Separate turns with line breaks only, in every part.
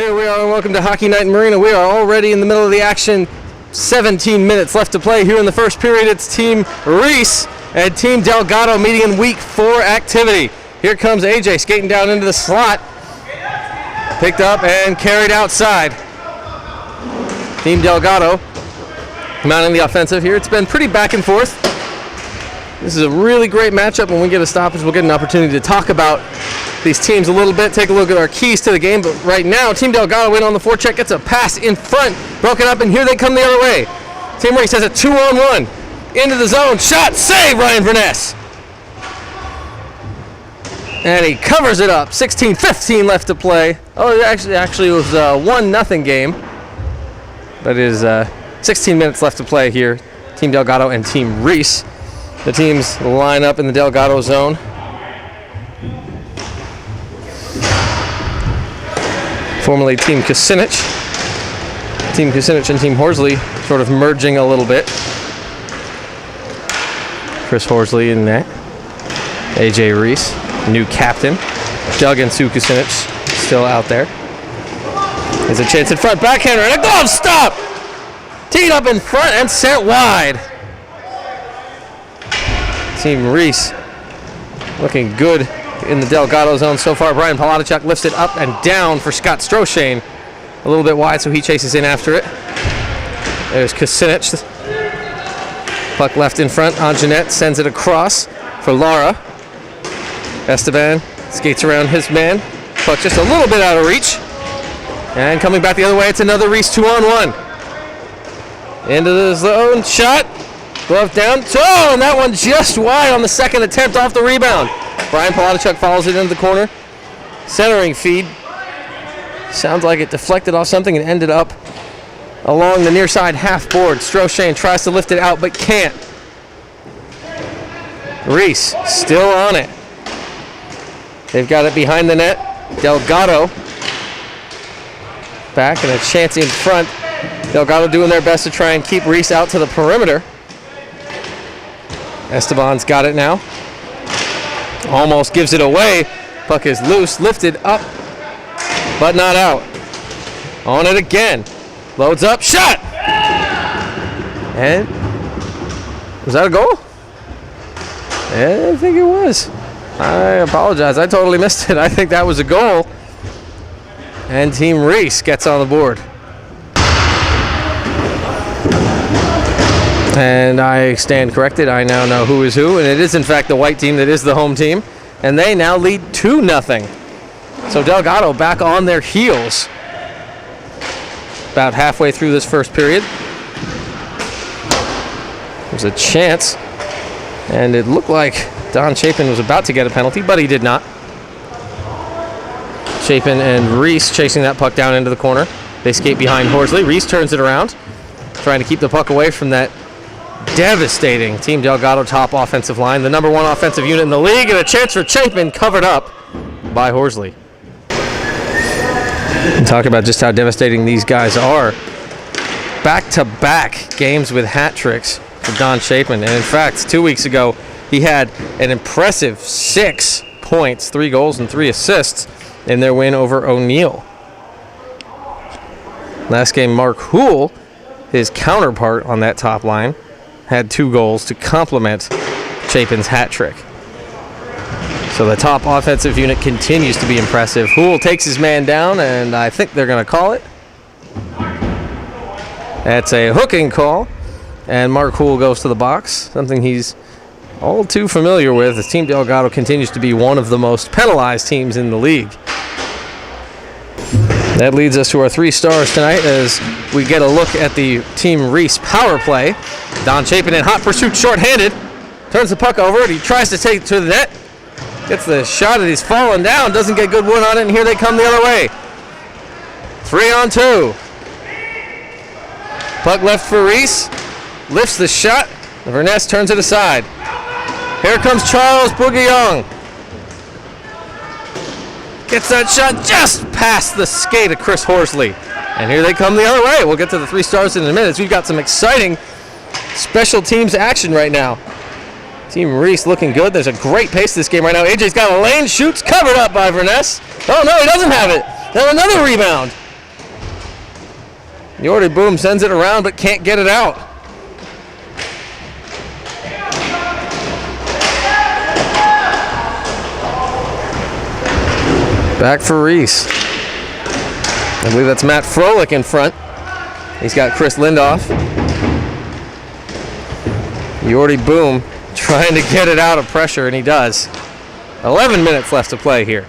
Here we are, and welcome to Hockey Night in Marina. We are already in the middle of the action. 17 minutes left to play here in the first period. It's Team Riess and Team Delgado meeting in week 4 activity. Here comes AJ skating down into the slot. Picked up and carried outside. Team Delgado mounting the offensive here. It's been pretty back and forth. This is a really great matchup. When we get a stoppage, we'll get an opportunity to talk about these teams a little bit, take a look at our keys to the game. But right now, Team Delgado in on the forecheck, gets a pass in front, broken up, and here they come the other way. Team Riess has a 2-on-1 into the zone. Shot, save, Ryan Riess. And he covers it up. 16-15 left to play. Oh, actually it was a 1-0 game. But it is 16 minutes left to play here. Team Delgado and Team Riess. The teams line up in the Delgado zone. Formerly Team Kucinich. Team Kucinich and Team Horsley sort of merging a little bit. Chris Horsley in that. AJ Riess, new captain. Doug and Sue Kucinich still out there. There's a chance in front, backhander, and a glove stop! Teed up in front and sent wide. Team Riess looking good in the Delgado zone so far. Brian Palatichuk lifts it up and down for Scott Stroshane. A little bit wide, so he chases in after it. There's Kucinich. Puck left in front. Anjanette sends it across for Lara. Esteban skates around his man. Puck just a little bit out of reach. And coming back the other way, it's another Riess 2-on-1. Into the zone, shot. Glove down. Oh, and that one just wide on the second attempt off the rebound. Brian Palatichuk follows it into the corner. Centering feed. Sounds like it deflected off something and ended up along the near side half board. Stroshane tries to lift it out but can't. Riess still on it. They've got it behind the net. Delgado back and a chance in front. Delgado doing their best to try and keep Riess out to the perimeter. Esteban's got it now. Almost gives it away. Puck is loose, lifted up, but not out. On it again. Loads up, shot! And was that a goal? Yeah, I think it was. I apologize, I totally missed it. I think that was a goal. And Team Riess gets on the board. And I stand corrected. I now know who is who, and it is in fact the white team that is the home team, and they now lead 2-0. So Delgado back on their heels about halfway through this first period. There's a chance, and it looked like Don Chapin was about to get a penalty, but he did not. Chapin and Riess chasing that puck down into the corner. They skate behind Horsley. Riess turns it around, trying to keep the puck away from that devastating Team Delgado top offensive line, the number 1 offensive unit in the league, and a chance for Chapin covered up by Horsley. And talk about just how devastating these guys are. Back-to-back games with hat tricks for Don Chapin, and in fact, 2 weeks ago, he had an impressive 6 points, 3 goals, and 3 assists in their win over O'Neill. Last game, Mark Houle, his counterpart on that top line, had 2 goals to complement Chapin's hat trick. So the top offensive unit continues to be impressive. Houle takes his man down, and I think they're going to call it. That's a hooking call, and Mark Houle goes to the box, something he's all too familiar with, as Team Delgado continues to be one of the most penalized teams in the league. That leads us to our 3 stars tonight as we get a look at the Team Riess power play. Don Chapin in hot pursuit, shorthanded. Turns the puck over, and he tries to take it to the net. Gets the shot, and he's falling down. Doesn't get good wood on it, and here they come the other way. 3-on-2. Puck left for Riess. Lifts the shot. Riess turns it aside. Here comes Charles Bouguillon. Gets that shot just past the skate of Chris Horsley. And here they come the other way. We'll get to the 3 stars in a minute. We've got some exciting special teams action right now. Team Riess looking good. There's a great pace to this game right now. AJ's got a lane, shoots, covered up by Riess. Oh no, he doesn't have it. Then another rebound. Yordi Boom sends it around but can't get it out. Back for Riess. I believe that's Matt Froelich in front. He's got Chris Lindoff. Yordi Boom trying to get it out of pressure, and he does. 11 minutes left to play here.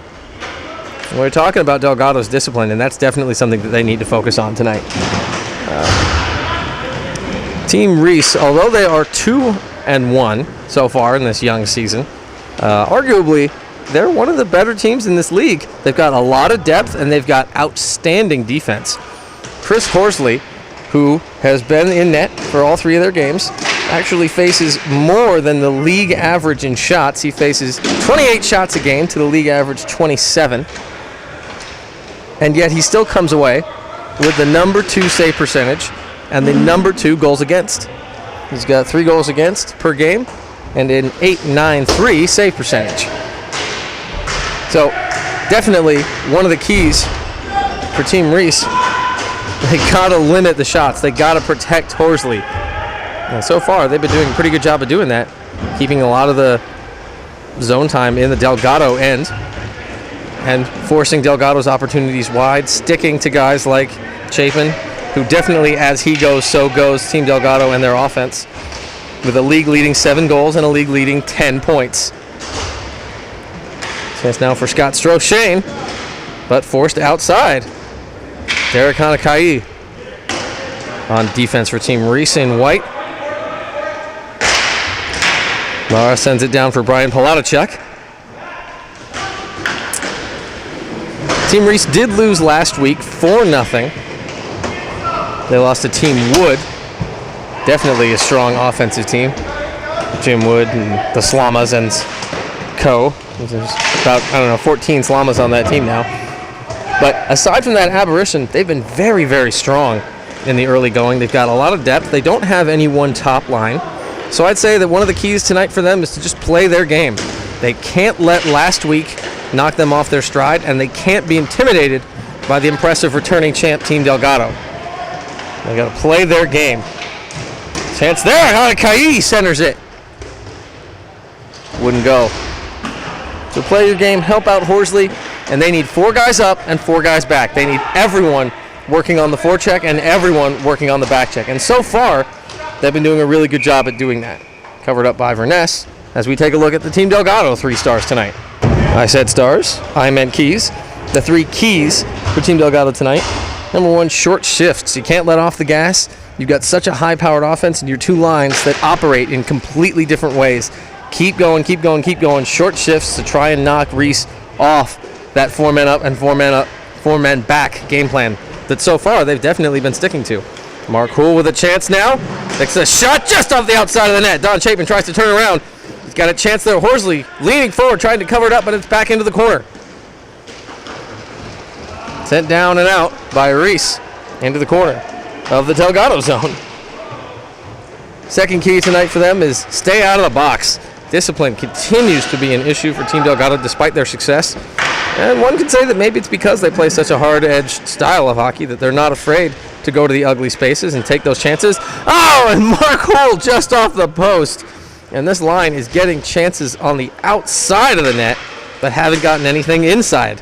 We're talking about Delgado's discipline, and that's definitely something that they need to focus on tonight. Team Riess, although they are 2-1 so far in this young season, arguably they're one of the better teams in this league. They've got a lot of depth, and they've got outstanding defense. Chris Horsley, who has been in net for all 3 of their games, actually faces more than the league average in shots. He faces 28 shots a game to the league average 27. And yet he still comes away with the number 2 save percentage and the number 2 goals against. He's got 3 goals against per game and an .893 save percentage. So definitely one of the keys for Team Riess, they gotta limit the shots. They gotta protect Horsley. And so far they've been doing a pretty good job of doing that, keeping a lot of the zone time in the Delgado end and forcing Delgado's opportunities wide, sticking to guys like Chapin, who definitely, as he goes, so goes Team Delgado and their offense, with a league-leading 7 goals and a league-leading 10 points. Chance now for Scott Strauchane, but forced outside. Derek Hanakai on defense for Team Riess in white. Lara sends it down for Brian Palatichuk. Team Riess did lose last week 4-0. They lost to Team Wood. Definitely a strong offensive team. Jim Wood and the Slamas and co. There's about, 14 Slamas on that team now. But aside from that aberration, they've been very, very strong in the early going. They've got a lot of depth. They don't have any one top line. So I'd say that one of the keys tonight for them is to just play their game. They can't let last week knock them off their stride, and they can't be intimidated by the impressive returning champ Team Delgado. They got to play their game. Chance there. Hanakai centers it. Wouldn't go. So play your game, help out Horsley, and they need 4 guys up and 4 guys back. They need everyone working on the forecheck and everyone working on the back check. And so far, they've been doing a really good job at doing that. Covered up by Riess as we take a look at the Team Delgado 3 stars tonight. I said stars. I meant keys. The 3 keys for Team Delgado tonight. Number 1, short shifts. You can't let off the gas. You've got such a high-powered offense and your 2 lines that operate in completely different ways. Keep going, keep going, keep going. Short shifts to try and knock Riess off that 4 men up and 4 men back game plan that so far they've definitely been sticking to. Mark Hool with a chance now. Takes a shot just off the outside of the net. Don Chapin tries to turn around. He's got a chance there. Horsley leaning forward, trying to cover it up, but it's back into the corner. Sent down and out by Riess into the corner of the Delgado zone. Second key tonight for them is stay out of the box. Discipline continues to be an issue for Team Delgado despite their success. And one could say that maybe it's because they play such a hard-edged style of hockey that they're not afraid to go to the ugly spaces and take those chances. Oh, and Mark Holt just off the post. And this line is getting chances on the outside of the net, but haven't gotten anything inside.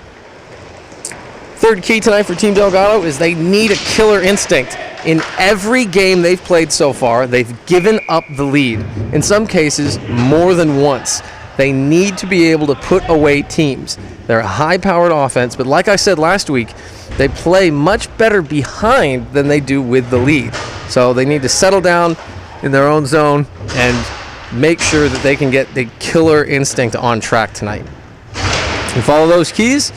Third key tonight for Team Delgado is they need a killer instinct. In every game they've played so far, they've given up the lead. In some cases, more than once. They need to be able to put away teams. They're a high-powered offense, but like I said last week, they play much better behind than they do with the lead. So they need to settle down in their own zone and make sure that they can get the killer instinct on track tonight. And follow those keys,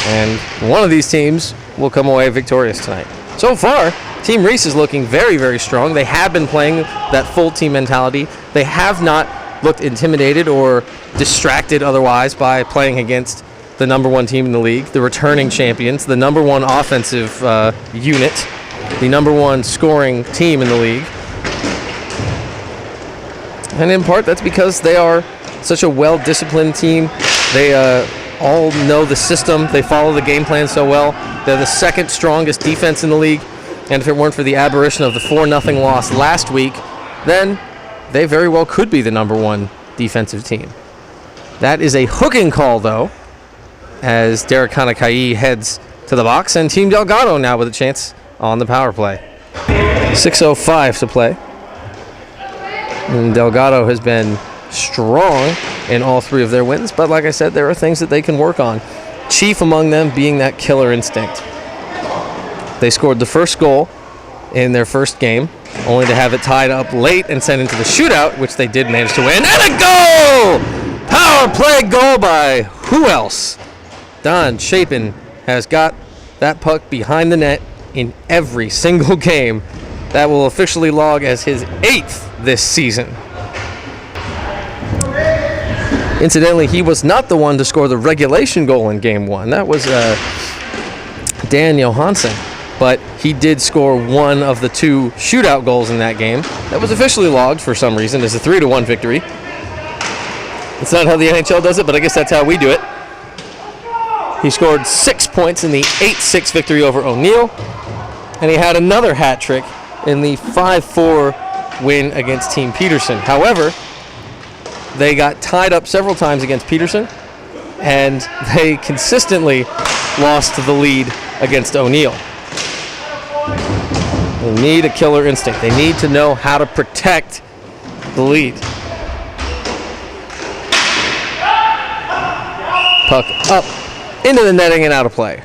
and one of these teams will come away victorious tonight. So far, Team Riess is looking very, very strong. They have been playing that full team mentality. They have not looked intimidated or distracted otherwise by playing against the number 1 team in the league, the returning champions, the number 1 offensive unit, the number 1 scoring team in the league. And in part, that's because they are such a well-disciplined team. They all know the system. They follow the game plan so well. They're the second strongest defense in the league. And if it weren't for the aberration of the 4-0 loss last week, then they very well could be the #1 defensive team. That is a hooking call, though, as Derek Hanakai heads to the box, and Team Delgado now with a chance on the power play. 6:05 to play. And Delgado has been strong in all 3 of their wins, but like I said, there are things that they can work on. Chief among them being that killer instinct. They scored the first goal in their first game, only to have it tied up late and sent into the shootout, which they did manage to win. And a goal! Power play goal by who else? Don Chapin has got that puck behind the net in every single game. That will officially log as his 8th this season. Incidentally, he was not the one to score the regulation goal in Game 1. That was Dan Johansson. But he did score one of the 2 shootout goals in that game. That was officially logged for some reason as a 3-1 victory. It's not how the NHL does it, but I guess that's how we do it. He scored 6 points in the 8-6 victory over O'Neill. And he had another hat trick in the 5-4 win against Team Peterson. However, they got tied up several times against Peterson, and they consistently lost the lead against O'Neill. They need a killer instinct. They need to know how to protect the lead. Puck up into the netting and out of play.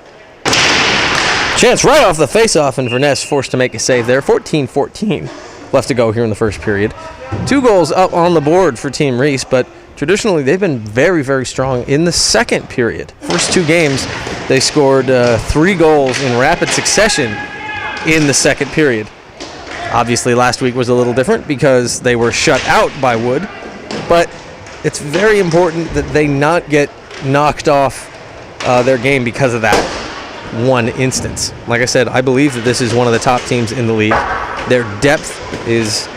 Chance right off the faceoff, and Riess forced to make a save there. 14-14 left to go here in the first period. 2 goals up on the board for Team Riess, but traditionally they've been very, very strong in the second period. First 2 games, they scored 3 goals in rapid succession in the second period. Obviously, last week was a little different because they were shut out by Wood, but it's very important that they not get knocked off their game because of that one instance. Like I said, I believe that this is one of the top teams in the league. Their depth is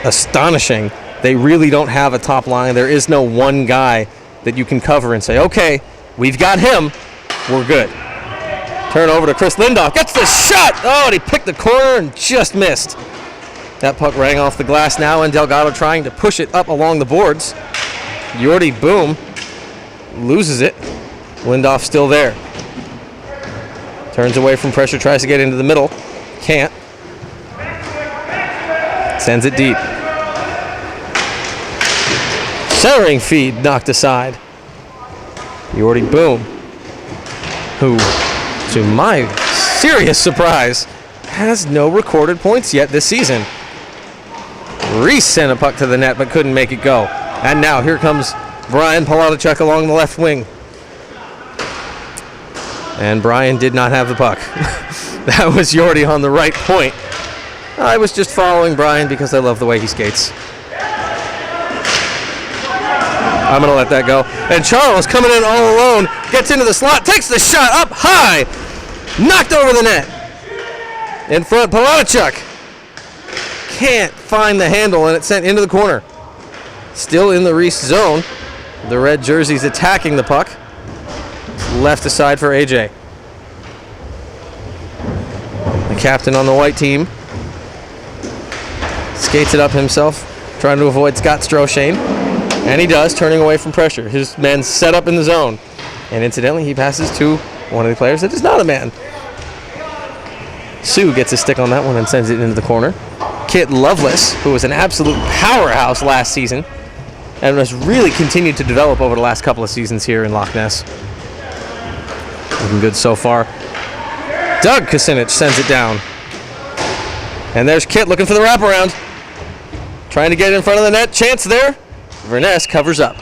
astonishing. They really don't have a top line. There is no one guy that you can cover and say, okay, we've got him, we're good. Turn over to Chris Lindoff. Gets the shot! Oh, and he picked the corner and just missed. That puck rang off the glass now, and Delgado trying to push it up along the boards. Yordi Boom loses it. Lindoff still there. Turns away from pressure, tries to get into the middle. Can't. Sends it deep. Centering feed knocked aside. Yordi Boom, who, to my serious surprise, has no recorded points yet this season. Riess sent a puck to the net but couldn't make it go. And now here comes Brian Palatichuk along the left wing. And Brian did not have the puck. That was Yordi on the right point. I was just following Brian because I love the way he skates. I'm going to let that go. And Charles coming in all alone, gets into the slot, takes the shot up high, knocked over the net. In front, Palatichuk can't find the handle, and it's sent into the corner. Still in the Riess zone. The red jersey's attacking the puck. Left aside for AJ. The captain on the white team skates it up himself, trying to avoid Scott Stroshane. And he does, turning away from pressure. His man's set up in the zone. And incidentally, he passes to one of the players that is not a man. Sue gets a stick on that one and sends it into the corner. Kit Lovelace, who was an absolute powerhouse last season and has really continued to develop over the last couple of seasons here in Loch Ness. Looking good so far. Doug Kucinich sends it down. And there's Kit looking for the wraparound. Trying to get in front of the net. Chance there. Riess covers up.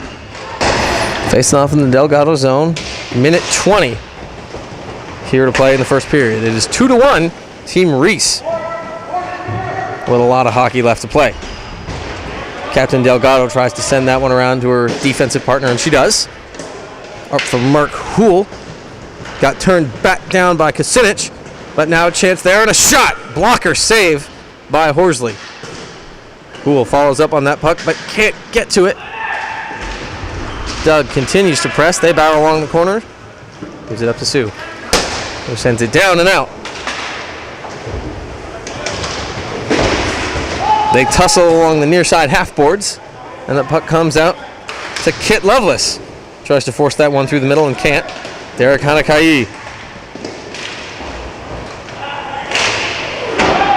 Facing off in the Delgado zone. Minute 20 here to play in the first period. It is 2-1, Team Riess, with a lot of hockey left to play. Captain Delgado tries to send that one around to her defensive partner, and she does. Up for Mark Houle. Got turned back down by Kucinich, but now a chance there and a shot. Blocker save by Horsley. Houle follows up on that puck, but can't get to it. Doug continues to press. They battle along the corner. Gives it up to Sue, who sends it down and out. They tussle along the near side half boards, and the puck comes out to Kit Lovelace. Tries to force that one through the middle and can't. Derek Hanakai.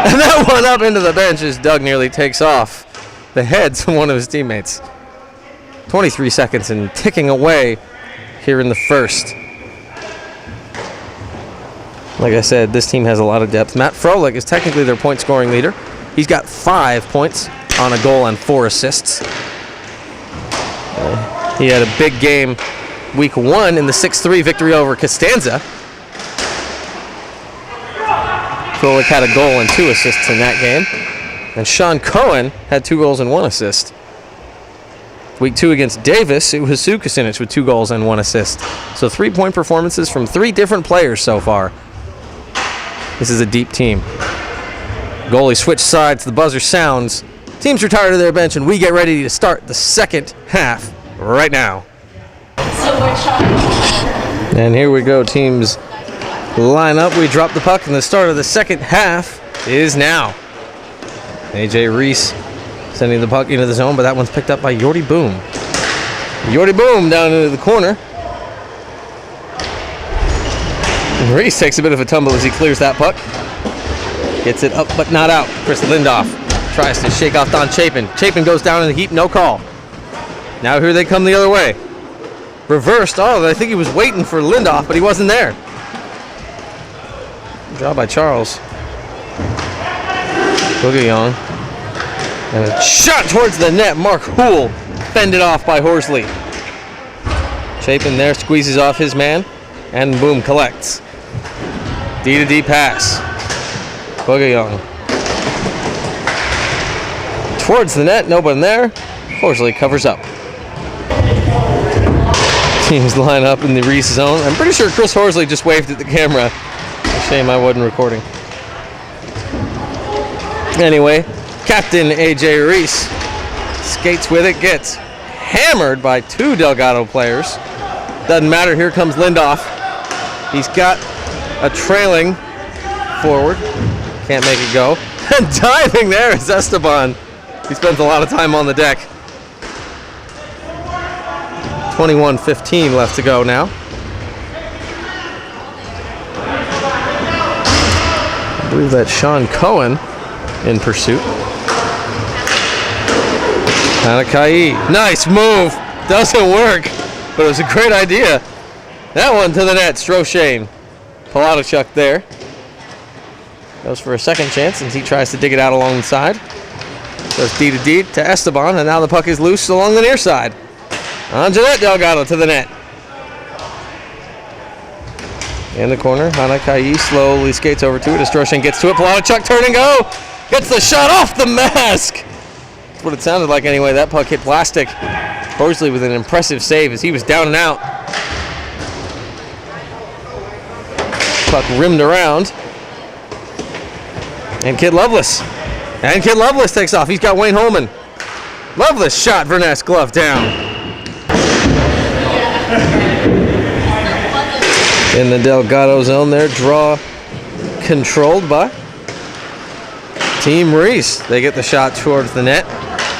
And that one up into the bench as Doug nearly takes off the heads of one of his teammates. 23 seconds and ticking away here in the first. Like I said, this team has a lot of depth. Matt Froelich is technically their point scoring leader. He's got 5 points on a goal and 4 assists. He had a big game week 1 in the 6-3 victory over Costanza. Froelich had a goal and 2 assists in that game. And Sean Cohen had 2 goals and 1 assist. Week 2 against Davis, it was Sue Kucinich with 2 goals and 1 assist. So 3-point performances from 3 different players so far. This is a deep team. Goalie switch sides, the buzzer sounds. Teams retire to their bench, and we get ready to start the second half right now. And here we go. Teams line up. We drop the puck, and the start of the second half is now. AJ Riess sending the puck into the zone, but that one's picked up by Yordi Boom. Yordi Boom down into the corner. And Riess takes a bit of a tumble as he clears that puck. Gets it up, but not out. Chris Lindoff tries to shake off Don Chapin. Chapin goes down in the heap, no call. Now here they come the other way. Reversed. Oh, I think he was waiting for Lindoff, but he wasn't there. Good job by Charles. Boogie-Young. And a shot towards the net. Mark Houle fended off by Horsley. Chapin there squeezes off his man, and Boom collects. D-to-D pass. Boogie-Young. Towards the net, nobody there. Horsley covers up. Teams line up in the Riess zone. I'm pretty sure Chris Horsley just waved at the camera. A shame I wasn't recording. Anyway, Captain AJ Riess skates with it, gets hammered by 2 Delgado players. Doesn't matter, here comes Lindoff. He's got a trailing forward. Can't make it go. And diving there is Esteban. He spends a lot of time on the deck. 21:15 left to go now. I believe that's Sean Cohen in pursuit. Hanakai. Nice move. Doesn't work, but it was a great idea. That one to the net. Stroshane. Palatichuk there. Goes for a second chance as he tries to dig it out along the side. Goes D-to-D to Esteban, and now the puck is loose along the near side. Anjanette Delgado to the net. In the corner, Hanakai slowly skates over to it. Stroshane gets to it. Palatichuk turn and go. Gets the shot off the mask. That's what it sounded like anyway. That puck hit plastic. Horsley with an impressive save as he was down and out. Puck rimmed around. And Kid Lovelace. And Kid Lovelace takes off. He's got Wayne Holman. Lovelace shot Verness glove down. In the Delgado zone there, draw controlled by Team Riess. They get the shot towards the net,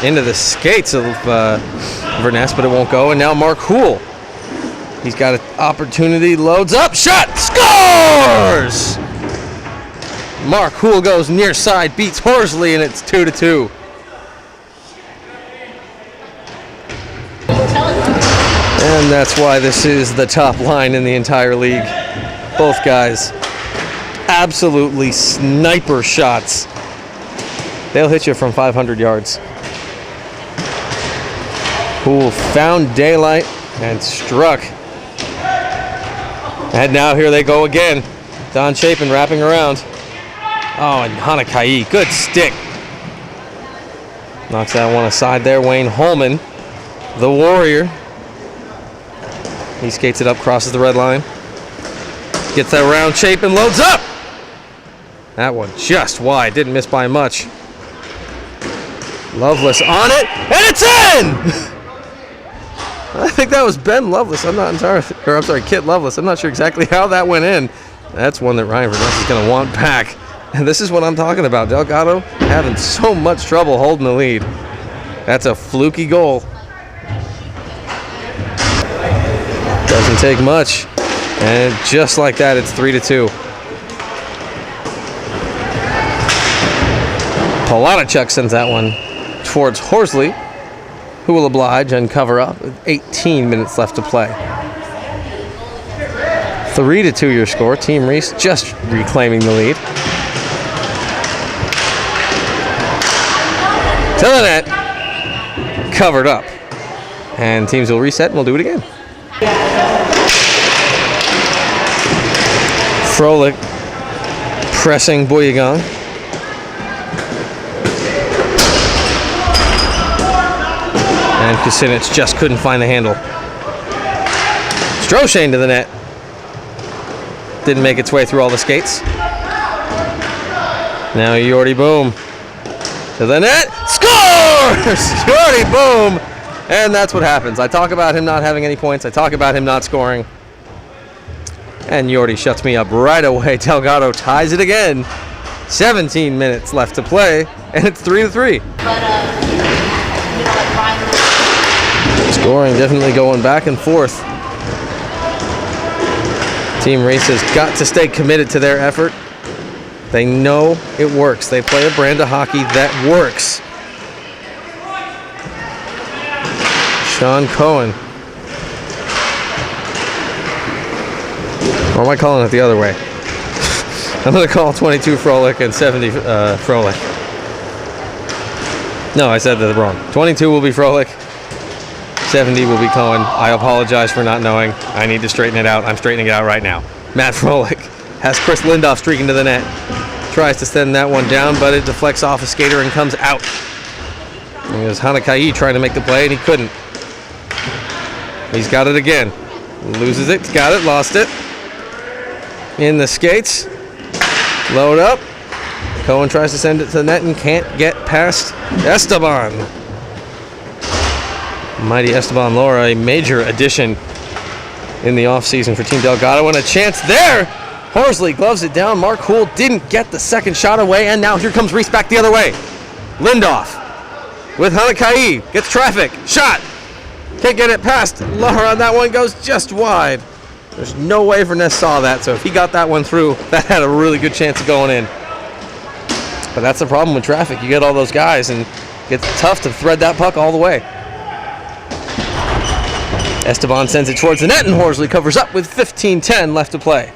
into the skates of Verness, but it won't go. And now Mark Houle. He's got an opportunity, loads up, shot, scores! Mark Houle goes near side, beats Horsley, and it's 2-2. And that's why this is the top line in the entire league. Both guys, absolutely sniper shots. They'll hit you from 500 yards. Houle found daylight and struck. And now here they go again. Don Chapin wrapping around. Oh, and Hanakai, good stick. Knocks that one aside there. Wayne Holman, the Warrior. He skates it up, crosses the red line. Gets that around, Chapin loads up. That one just wide, didn't miss by much. Lovelace on it, and it's in! I think that was Ben Lovelace. I'm sorry, Kit Lovelace. I'm not sure exactly how that went in. That's one that Ryan Verness is going to want back. And this is what I'm talking about. Delgado having so much trouble holding the lead. That's a fluky goal. Doesn't take much. And just like that, it's 3-2. Palatichuk sends that one towards Horsley, who will oblige and cover up with 18 minutes left to play. 3-2 your score. Team Riess just reclaiming the lead. To the net. Covered up. And teams will reset and we'll do it again. Froelich pressing Boyegong. And Kucinich just couldn't find the handle. Stroshane to the net. Didn't make its way through all the skates. Now Yordi Boom to the net. Scores! Yordi Boom! And that's what happens. I talk about him not having any points. I talk about him not scoring. And Yordi shuts me up right away. Delgado ties it again. 17 minutes left to play, and it's 3-3. Scoring definitely going back and forth. Team Riess has got to stay committed to their effort. They know it works. They play a brand of hockey that works. Sean Cohen. Or am I calling it the other way? I'm going to call 22 Froelich and 70 Froelich. No, I said that wrong. 22 will be Froelich. 70 will be Cohen. I apologize for not knowing. I need to straighten it out. I'm straightening it out right now. Matt Froelich has Chris Lindoff streaking to the net. Tries to send that one down, but it deflects off a skater and comes out. And it was Hanakai trying to make the play, and he couldn't. He's got it again. Loses it, got it, lost it. In the skates. Load up. Cohen tries to send it to the net and can't get past Esteban. Mighty Esteban Laura, a major addition in the offseason for Team Delgado, and a chance there. Horsley gloves it down. Mark Houle didn't get the second shot away, and now here comes Riess back the other way. Lindoff with Hanakai. Gets traffic. Shot. Can't get it past Laura, and that one goes just wide. There's no way Riess saw that, so if he got that one through, that had a really good chance of going in. But that's the problem with traffic. You get all those guys, and it's tough to thread that puck all the way. Esteban sends it towards the net, and Horsley covers up with 15:10 left to play.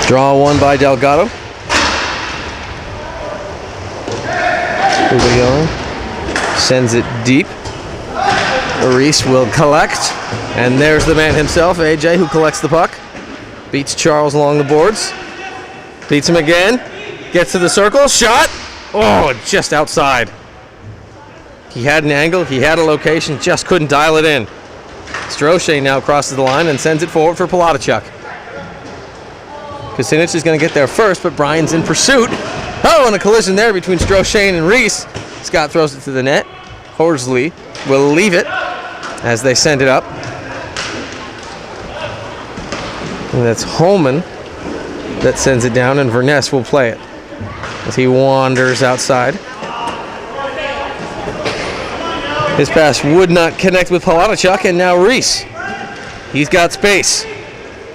Draw one by Delgado. Going. Sends it deep. Riess will collect. And there's the man himself, AJ, who collects the puck. Beats Charles along the boards. Beats him again. Gets to the circle. Shot. Oh, just outside. He had an angle. He had a location. Just couldn't dial it in. Stroshane now crosses the line and sends it forward for Palatichuk. Kucinich is going to get there first, but Brian's in pursuit. Oh, and a collision there between Stroshane and Riess. Scott throws it to the net. Horsley will leave it as they send it up. And that's Holman that sends it down, and Riess will play it as he wanders outside. His pass would not connect with Palatichuk, and now Riess. He's got space.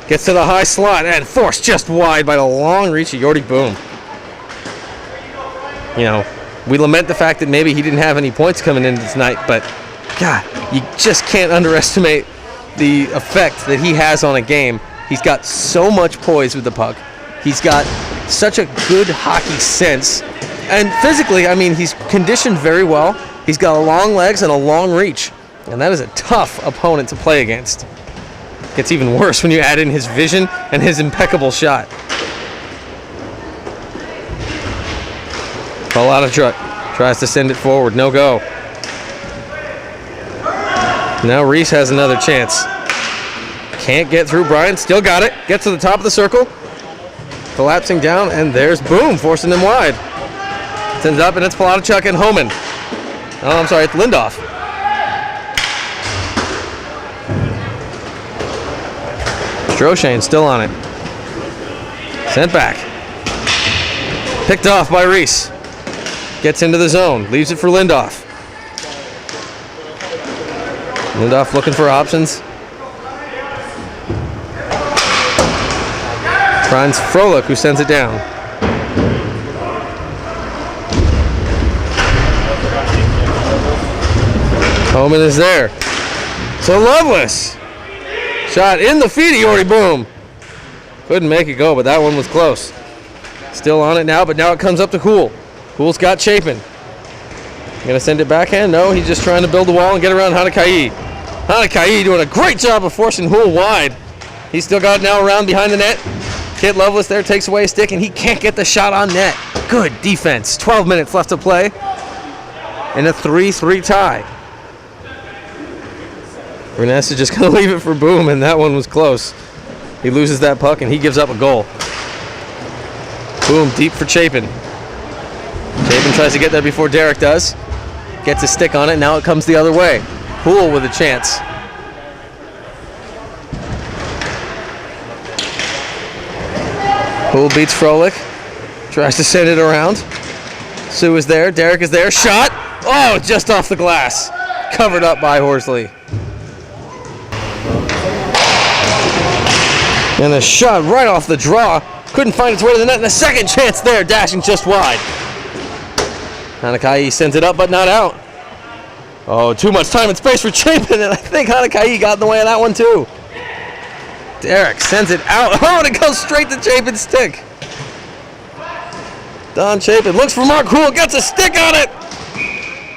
Gets to the high slot and forced just wide by the long reach of Yordi Boom. You know, we lament the fact that maybe he didn't have any points coming in tonight, but God, you just can't underestimate the effect that he has on a game. He's got so much poise with the puck. He's got such a good hockey sense. And physically, I mean, he's conditioned very well. He's got long legs and a long reach. And that is a tough opponent to play against. Gets even worse when you add in his vision and his impeccable shot. Palatichuk tries to send it forward. No go. Now Riess has another chance. Can't get through Brian. Still got it. Gets to the top of the circle. Collapsing down, and there's Boom, forcing him wide. Sends it up, and it's Palatichuk and Homan. Oh, I'm sorry, it's Lindoff. Stroshane still on it. Sent back. Picked off by Riess. Gets into the zone. Leaves it for Lindoff. Lindoff looking for options. Finds Froelich, who sends it down. Homan is there. So Loveless. Shot in the feet of Yordi Boom. Couldn't make it go, but that one was close. Still on it now, but now it comes up to Hool. Hool's got Chapin. Gonna send it backhand? No, he's just trying to build the wall and get around Hanaka'i. Hanaka'i doing a great job of forcing Hool wide. He's still got it now around behind the net. Kit Loveless there takes away a stick, and he can't get the shot on net. Good defense. 12 minutes left to play. And a 3-3 tie. Riess is just going to leave it for Boom, and that one was close. He loses that puck, and he gives up a goal. Boom, deep for Chapin. Chapin tries to get there before Derek does. Gets a stick on it, now it comes the other way. Hool with a chance. Hool beats Froelich. Tries to send it around. Sue is there, Derek is there, shot! Oh, just off the glass. Covered up by Horsley. And a shot right off the draw. Couldn't find its way to the net, and a second chance there, dashing just wide. Hanaka'i sends it up, but not out. Oh, too much time and space for Chapin, and I think Hanaka'i got in the way of that one too. Derek sends it out. Oh, and it goes straight to Chapin's stick. Don Chapin looks for Mark Hool, gets a stick on it.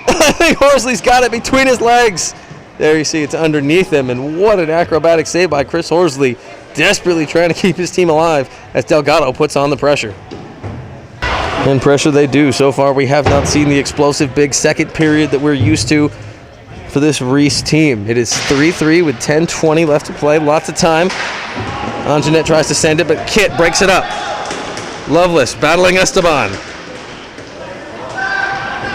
I think Horsley's got it between his legs. There you see it's underneath him, and what an acrobatic save by Chris Horsley, desperately trying to keep his team alive as Delgado puts on the pressure. And pressure they do. So far we have not seen the explosive big second period that we're used to for this Riess team. It is 3-3 with 10:20 left to play, lots of time. Anjanette tries to send it, but Kit breaks it up. Loveless battling Esteban.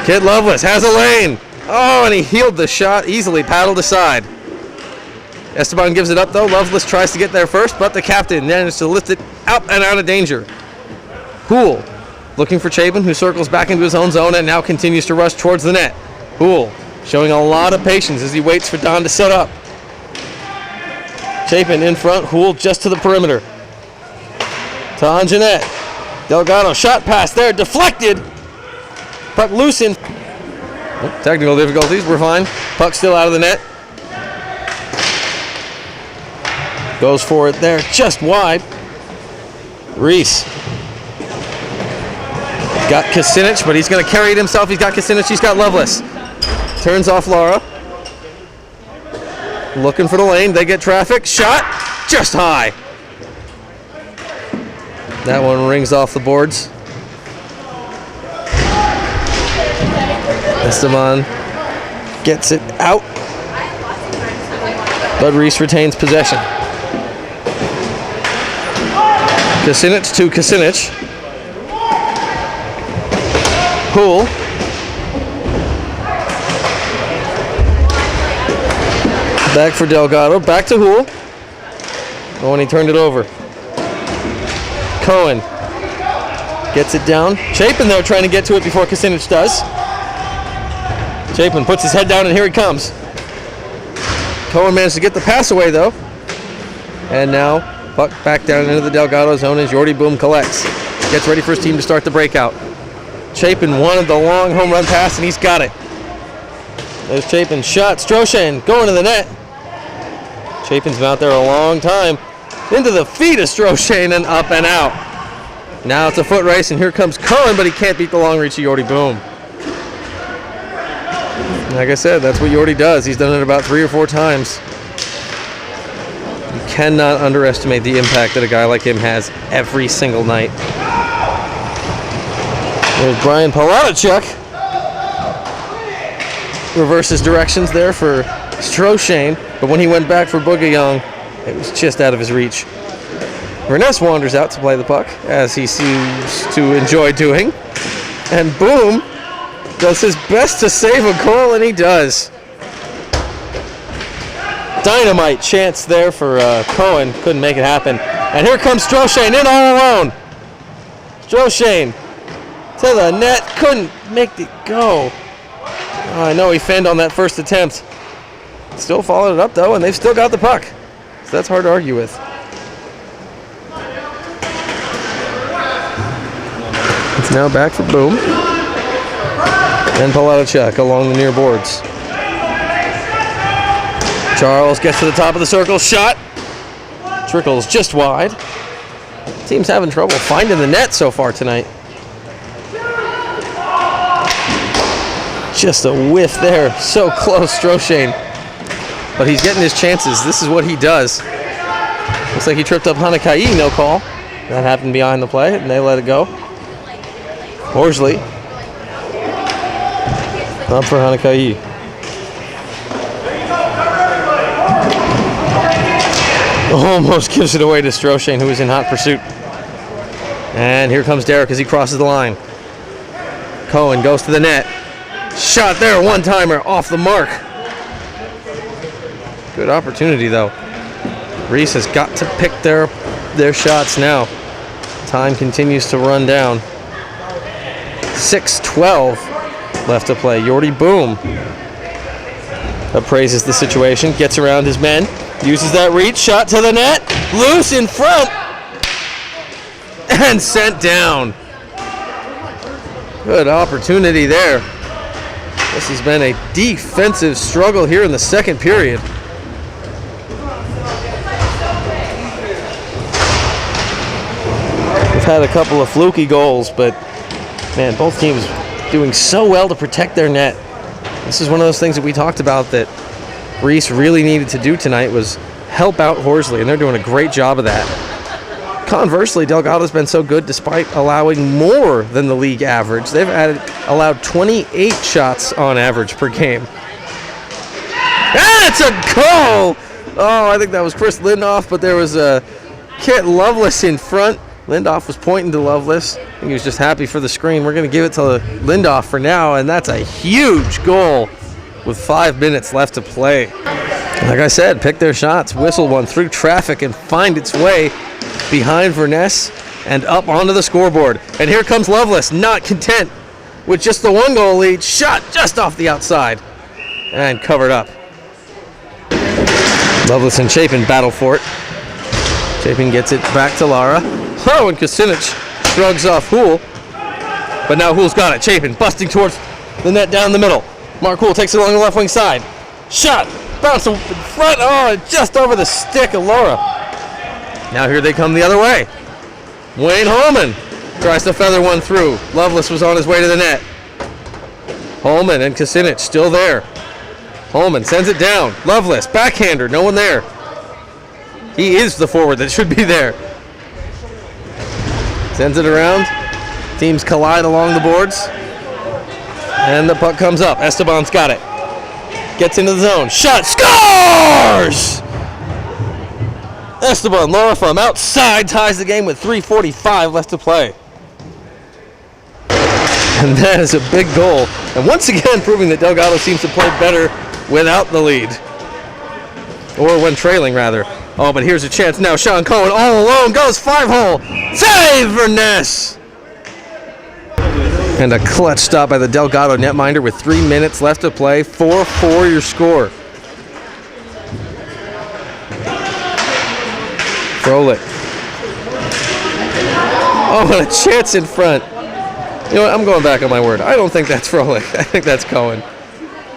Kit Loveless has a lane. Oh, and he healed the shot, easily paddled aside. Esteban gives it up though. Loveless tries to get there first, but the captain manages to lift it up and out of danger. Hool looking for Chapin, who circles back into his own zone and now continues to rush towards the net. Hool showing a lot of patience as he waits for Don to set up. Chapin in front, Hool just to the perimeter. To Anjanette. Delgado shot pass there, deflected. Puck loosened. Technical difficulties, we're fine. Puck still out of the net. Goes for it there, just wide. Riess. Got Kasinich, but he's going to carry it himself. He's got Kasinich, he's got Loveless. Turns off Lara. Looking for the lane, they get traffic. Shot, just high. That one rings off the boards. Esteban gets it out, but Riess retains possession. Kasinich to Kasinich. Hool. Back for Delgado, back to Hool. Oh, and he turned it over. Cohen gets it down. Chapin there trying to get to it before Kasinich does. Chapin puts his head down, and here he comes. Cohen managed to get the pass away, though. And now, puck back down into the Delgado zone as Yordi Boom collects. Gets ready for his team to start the breakout. Chapin wanted the long home run pass, and he's got it. There's Chapin's shot. Strochan going to the net. Chapin's been out there a long time. Into the feet of Strochan and up and out. Now it's a foot race, and here comes Cohen, but he can't beat the long reach of Yordi Boom. Like I said, that's what Yordi does. He's done it about 3 or 4 times. You cannot underestimate the impact that a guy like him has every single night. There's Brian Palachuk. Reverses directions there for Strochan, but when he went back for Boogayong, it was just out of his reach. Riess wanders out to play the puck, as he seems to enjoy doing. And Boom does his best to save a goal, and he does. Dynamite chance there for Cohen. Couldn't make it happen. And here comes Strochan in all alone. Stroshane to the net. Couldn't make it go. Oh, I know he fanned on that first attempt. Still followed it up, though, and they've still got the puck. So that's hard to argue with. It's now back for Boom. And Palatichuk along the near boards. Charles gets to the top of the circle. Shot. Trickles just wide. Team's having trouble finding the net so far tonight. Just a whiff there. So close, Stroshane. But he's getting his chances. This is what he does. Looks like he tripped up Hanakai. No call. That happened behind the play, and they let it go. Horsley. Up for Hanakai. Almost gives it away to Stroshane, who is in hot pursuit. And here comes Derek as he crosses the line. Cohen goes to the net. Shot there, one-timer off the mark. Good opportunity, though. Riess has got to pick their shots now. Time continues to run down. 6:12 left to play. Yordi Boom appraises the situation, gets around his men, uses that reach, shot to the net, loose in front, and sent down. Good opportunity there. This has been a defensive struggle here in the second period. We've had a couple of fluky goals, but man, both teams doing so well to protect their net. This is one of those things that we talked about that Riess really needed to do tonight, was help out Horsley, and they're doing a great job of that. Conversely, Delgado's been so good despite allowing more than the league average. They've allowed 28 shots on average per game. That's a goal! Oh, I think that was Chris Lindoff, but there was a Kit Lovelace in front. Lindoff was pointing to Lovelace. I think he was just happy for the screen. We're going to give it to Lindoff for now, and that's a huge goal with 5 minutes left to play. Like I said, pick their shots, whistle one through traffic, and find its way behind Riess and up onto the scoreboard. And here comes Lovelace, not content with just the 1-goal lead. Shot just off the outside and covered up. Lovelace and Chapin battle for it. Chapin gets it back to Lara. Oh, and Kucinich shrugs off Houle. But now Houle's got it. Chapin busting towards the net down the middle. Mark Houle takes it along the left wing side. Shot. Bounce in front. Oh, just over the stick of Lara. Now here they come the other way. Wayne Holman tries to feather one through. Lovelace was on his way to the net. Holman and Kucinich still there. Holman sends it down. Lovelace, backhander, no one there. He is the forward that should be there. Sends it around. Teams collide along the boards. And the puck comes up. Esteban's got it. Gets into the zone. Shot. Scores! Esteban Lara from outside ties the game with 3:45 left to play. And that is a big goal. And once again proving that Delgado seems to play better without the lead. Or when trailing, rather. Oh, but here's a chance now. Sean Cohen all alone goes 5-hole. Save for Ness! And a clutch stop by the Delgado netminder with 3 minutes left to play. 4-4 your score. Froelich. Oh, and a chance in front. You know what? I'm going back on my word. I don't think that's Froelich. I think that's Cohen.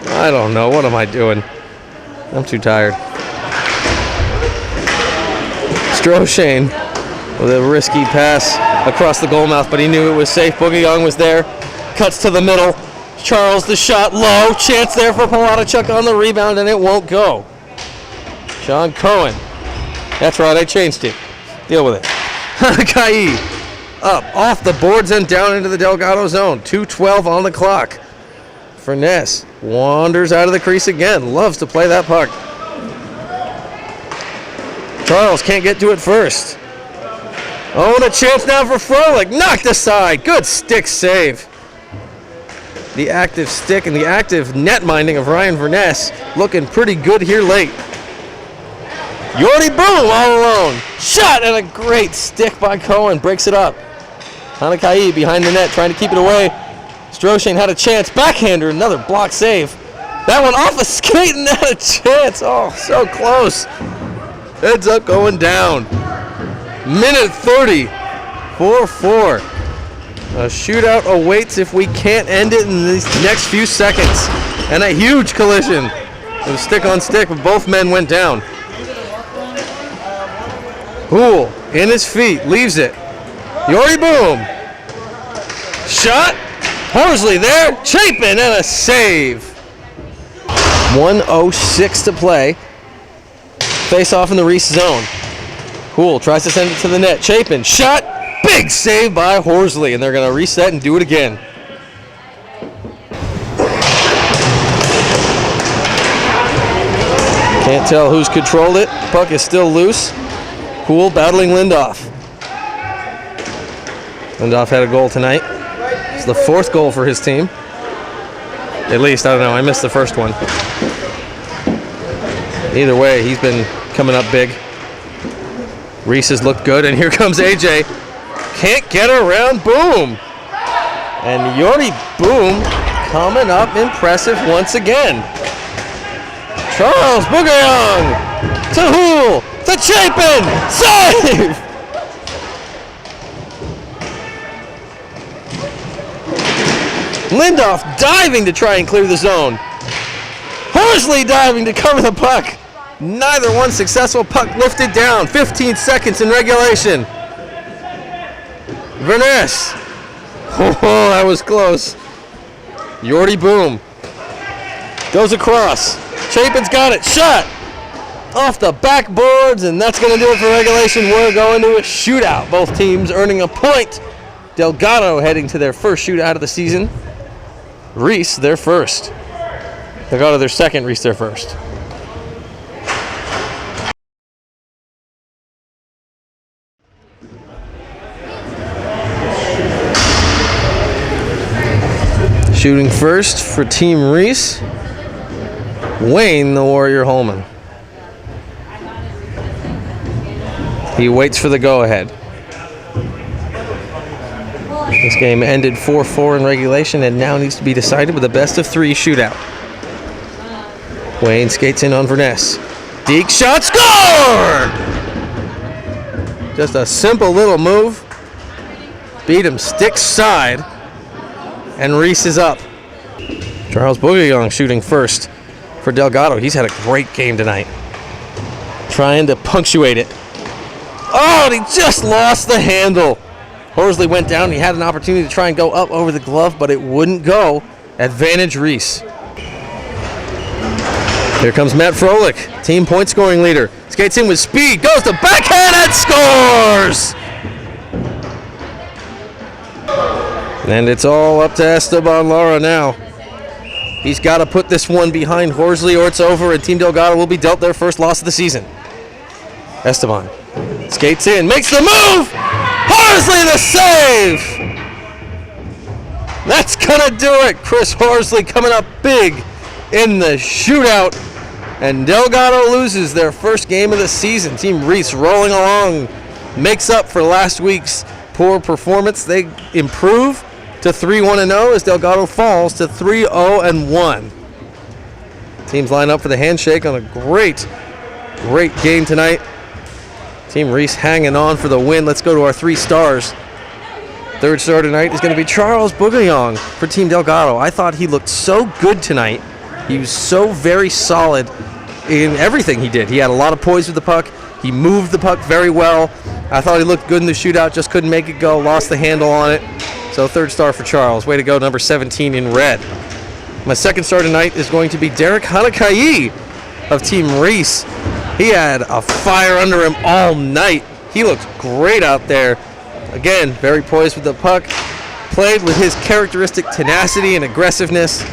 I don't know. What am I doing? I'm too tired. Stroshane with a risky pass across the goal mouth, but he knew it was safe. Boogie Young was there. Cuts to the middle. Charles the shot low. Chance there for Palatichuk on the rebound, and it won't go. Sean Cohen. That's right, I changed it. Deal with it. Hanakai up off the boards and down into the Delgado zone. 2:12 on the clock. For Ness. Wanders out of the crease again. Loves to play that puck. Charles can't get to it first. Oh, and a chance now for Froelich. Knocked aside. Good stick save. The active stick and the active net minding of Ryan Riess looking pretty good here late. Yordi Boom all alone. Shot and a great stick by Cohen. Breaks it up. Hanakai behind the net, trying to keep it away. Stroshane had a chance. Backhander, another block save. That one off a skate and had a chance. Oh, so close. Ends up going down. Minute 30. 4-4. A shootout awaits if we can't end it in these next few seconds. And a huge collision. It was stick on stick, but both men went down. Poole in his feet, leaves it. Yori boom. Shot. Horsley there. Chapin and a save. 1:06 to play. Face off in the Riess zone. Poole tries to send it to the net. Chapin. Shot. Big save by Horsley. And they're going to reset and do it again. Can't tell who's controlled it. Puck is still loose. Poole battling Lindoff. Lindoff had a goal tonight. It's the fourth goal for his team. At least, I don't know. I missed the first one. Either way, he's been coming up big. Riess has looked good, and here comes AJ. Can't get around Boom. And Yori Boom coming up impressive once again. Charles Bugayong to Hoole to Chapin. Save! Lindoff diving to try and clear the zone. Horsley diving to cover the puck. Neither one successful. Puck lifted down. 15 seconds in regulation. Riess. Oh, that was close. Yori Boom goes across. Chapin's got it. Shot off the backboards, and that's going to do it for regulation. We're going to a shootout. Both teams earning a point. Delgado heading to their first shootout of the season. Riess their first. Delgado their second. Riess their first. Shooting first for Team Riess, Wayne the Warrior Holman. He waits for the go-ahead. This game ended 4-4 in regulation and now needs to be decided with a best-of-3 shootout. Wayne skates in on Riess. Deke shot, score! Just a simple little move. Beat him stick side. And Riess is up. Charles Bugayong shooting first for Delgado. He's had a great game tonight. Trying to punctuate it. Oh, and he just lost the handle. Horsley went down. He had an opportunity to try and go up over the glove, but it wouldn't go. Advantage Riess. Here comes Matt Froelich, team point scoring leader. Skates in with speed, goes to backhand and scores! And it's all up to Esteban Lara now. He's got to put this one behind Horsley or it's over, and Team Delgado will be dealt their first loss of the season. Esteban skates in, makes the move! Horsley the save! That's gonna do it. Chris Horsley coming up big in the shootout. And Delgado loses their first game of the season. Team Riess rolling along, makes up for last week's poor performance. They improve to 3-1-0 as Delgado falls to 3-0-1. Teams line up for the handshake on a great game tonight. Team Riess hanging on for the win. Let's go to our 3 stars. Third star tonight is going to be Charles Bugayong for Team Delgado. I thought he looked so good tonight. He was so very solid in everything he did. He had a lot of poise with the puck. He moved the puck very well. I thought he looked good in the shootout, just couldn't make it go, lost the handle on it. So third star for Charles. Way to go, number 17 in red. My second star tonight is going to be Derek Hanakai of Team Riess. He had a fire under him all night. He looked great out there. Again, very poised with the puck. Played with his characteristic tenacity and aggressiveness.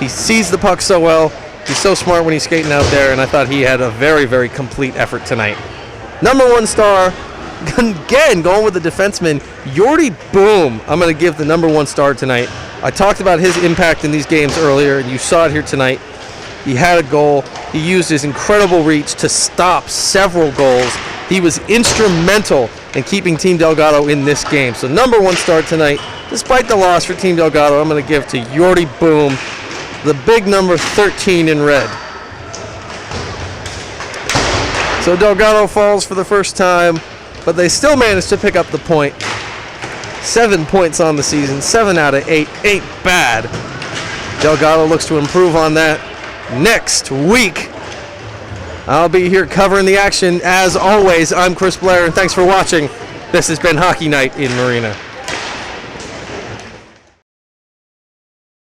He sees the puck so well. He's so smart when he's skating out there, and I thought he had a very, very complete effort tonight. Number 1 star, again, going with the defenseman, Yori Boom. I'm going to give the number 1 star tonight. I talked about his impact in these games earlier, and you saw it here tonight. He had a goal. He used his incredible reach to stop several goals. He was instrumental in keeping Team Delgado in this game. So number 1 start tonight, despite the loss for Team Delgado, I'm going to give to Yordi Boom, the big number 13 in red. So Delgado falls for the first time, but they still managed to pick up the point. 7 points on the season, 7 out of 8, ain't bad. Delgado looks to improve on that next week. I'll be here covering the action as always. I'm Chris Blair, and thanks for watching. This has been Hockey Night in Marina.